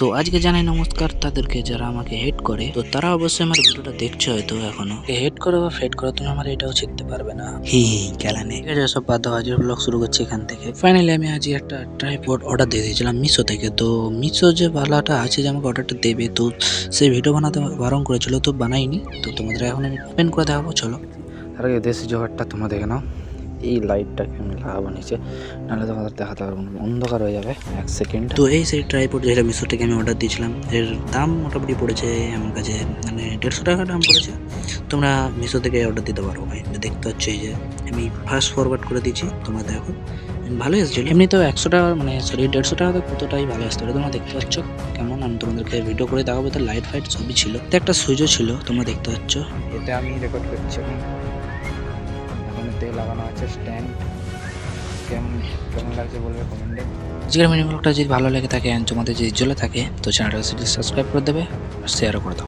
তো আজকে জানাই নমস্কার তাদেরকে যারা আমাকে হেট করে। তো তারা অবশ্যই আমার ভিডিওটা দেখছে হয়তো এখনো। হেট করে বা ফেট করে তুমি আমার এটাও শিখতে পারবে না। হি খেলা নেই। ঠিক আছে, সব বাদ দাও, আজকের ব্লগ শুরু করছি এখান থেকে। ফাইনালি আমি আজ একটা ট্রাইপড অর্ডার দিয়ে দিয়েছিলাম মিশো থেকে। তো মিশো যে ভালোটা আছে যে আমাকে অর্ডারটা দেবে, তো সেই ভিডিও বানাতে বারণ করেছিল, তো বানাইনি। তো তোমাদের এখন আমি ওপেন করে দেখাবো, চলো। তার আগে দেশি জোগাড়টা তোমরা দেখে নাও। এই লাইটটাকে আমি লাগাবো নিচে, নাহলে তোমাদের দেখাতে পারবো না, অন্ধকার হয়ে যাবে এক সেকেন্ড। তো এই সেই ট্রাইপড যেটা মিশো থেকে আমি অর্ডার দিয়েছিলাম, এর দাম মোটামুটি পড়েছে আমার কাছে, মানে 150 টাকা দাম পড়েছে। তোমরা মিশো থেকে অর্ডার দিতে পারো ভাই। দেখতে পাচ্ছ এই যে আমি ফাস্ট ফরওয়ার্ড করে দিচ্ছি, তোমরা দেখো ভালো এসেছিল। এমনিতেও 100 টাকা মানে সরি 150 টাকা কতটাই ভালো আসতে পারে। তোমরা দেখতে পাচ্ছ কেমন, আমি তোমাদেরকে ভিডিও করে দেখাবো। তো লাইট ফাইট সবই ছিল, তো একটা সুইচও ছিল, তোমরা দেখতে পাচ্ছ। এতে আমি রেকর্ড করছি এখন এতে লাগানো আছে স্ট্যান্ড। কেমন কেমন লাগছে বলবে কমেন্টে। আজকের মিনি ব্লগটা যদি ভালো লেগে থাকে and তোমাদের যদি জ্বলে থাকে, তো চ্যানেলটা সাবস্ক্রাইব করে দেবে আর শেয়ারও করে দাও।